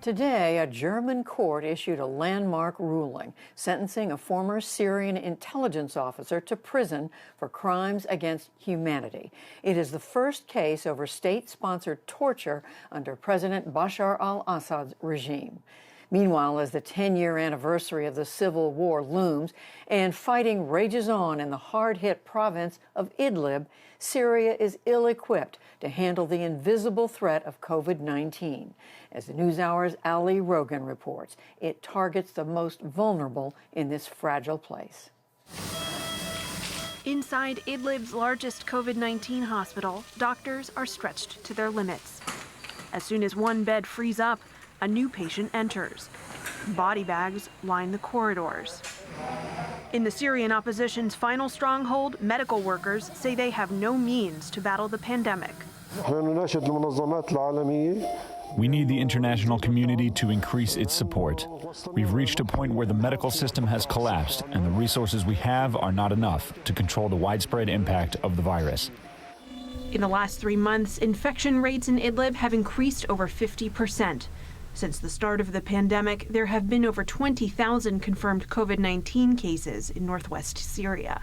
Today, a German court issued a landmark ruling sentencing a former Syrian intelligence officer to prison for crimes against humanity. It is the first case over state-sponsored torture under President Bashar al-Assad's regime. Meanwhile, as the 10-year anniversary of the civil war looms and fighting rages on in the hard-hit province of Idlib, Syria is ill-equipped to handle the invisible threat of COVID-19. As the NewsHour's Ali Rogan reports, it targets the most vulnerable in this fragile place. Inside Idlib's largest COVID-19 hospital, doctors are stretched to their limits. As soon as one bed frees up, a new patient enters. Body bags line the corridors. In the Syrian opposition's final stronghold, medical workers say they have no means to battle the pandemic. We need the international community to increase its support. We've reached a point where the medical system has collapsed, and the resources we have are not enough to control the widespread impact of the virus. In the last 3 months, infection rates in Idlib have increased over 50%. Since the start of the pandemic, there have been over 20,000 confirmed COVID-19 cases in northwest Syria.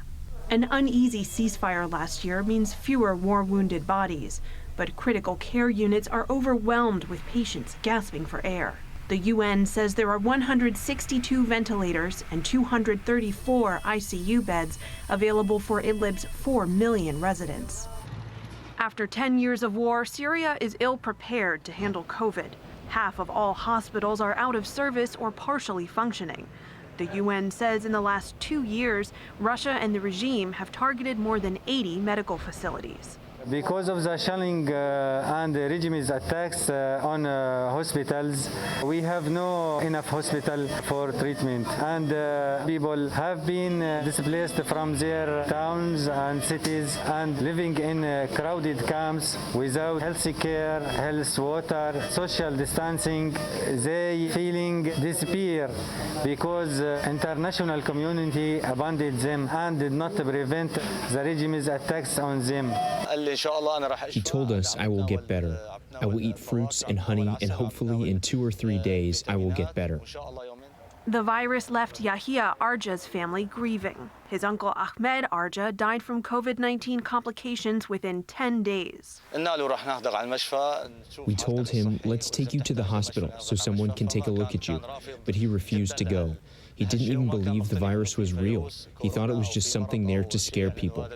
An uneasy ceasefire last year means fewer war-wounded bodies, but critical care units are overwhelmed with patients gasping for air. The UN says there are 162 ventilators and 234 ICU beds available for Idlib's 4 million residents. After 10 years of war, Syria is ill-prepared to handle COVID. Half of all hospitals are out of service or partially functioning. The UN says in the last 2 years, Russia and the regime have targeted more than 80 medical facilities. Because of the shelling and the regime's attacks on hospitals, we have no enough hospital for treatment, and people have been displaced from their towns and cities and living in crowded camps without healthy care, health, water, social distancing. They feeling despair because international community abandoned them and did not prevent the regime's attacks on them. He told us, I will get better. I will eat fruits and honey, and hopefully in 2 or 3 days, I will get better. The virus left Yahya Arja's family grieving. His uncle Ahmed Arja died from COVID-19 complications within 10 days. We told him, let's take you to the hospital so someone can take a look at you, but he refused to go. He didn't even believe the virus was real. He thought it was just something there to scare people.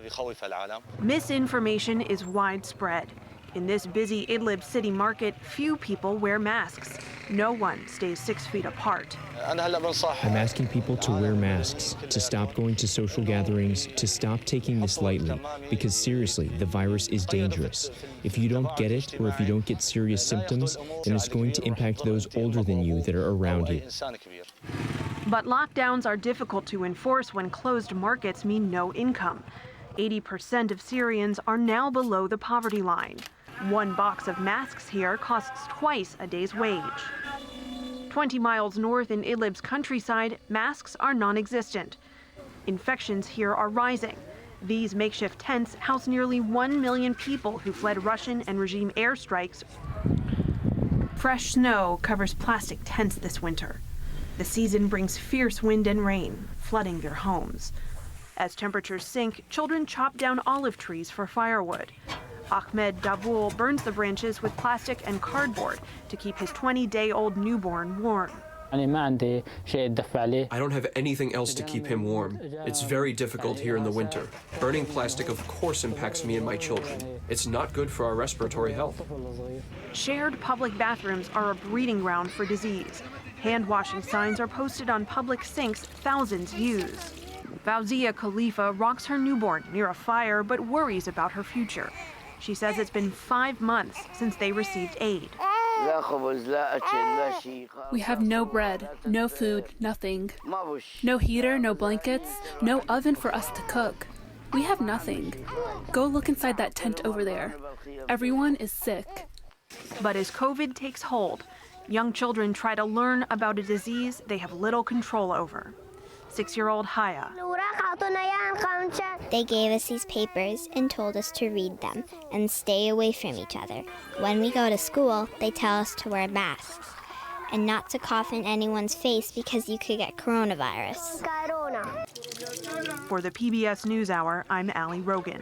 Misinformation is widespread. In this busy Idlib city market, few people wear masks. No one stays 6 feet apart. I'm asking people to wear masks, to stop going to social gatherings, to stop taking this lightly, because seriously, the virus is dangerous. If you don't get it, or if you don't get serious symptoms, then it's going to impact those older than you that are around you. But lockdowns are difficult to enforce when closed markets mean no income. 80% of Syrians are now below the poverty line. 1 box of masks here costs twice a day's wage. 20 miles north in Idlib's countryside, masks are non-existent. Infections here are rising. These makeshift tents house nearly 1 million people who fled Russian and regime airstrikes. Fresh snow covers plastic tents this winter. The season brings fierce wind and rain, flooding their homes. As temperatures sink, children chop down olive trees for firewood. Ahmed Davul burns the branches with plastic and cardboard to keep his 20-day-old newborn warm. I don't have anything else to keep him warm. It's very difficult here in the winter. Burning plastic of course impacts me and my children. It's not good for our respiratory health. Shared public bathrooms are a breeding ground for disease. Hand-washing signs are posted on public sinks thousands use. Fauzia Khalifa rocks her newborn near a fire but worries about her future. She says it's been 5 months since they received aid. We have no bread, no food, nothing. No heater, no blankets, no oven for us to cook. We have nothing. Go look inside that tent over there. Everyone is sick. But as COVID takes hold, young children try to learn about a disease they have little control over. 6-year-old Haya. They gave us these papers and told us to read them and stay away from each other. When we go to school, they tell us to wear masks. and not to cough in anyone's face because you could get coronavirus. For the PBS NewsHour, I'm Allie Rogan.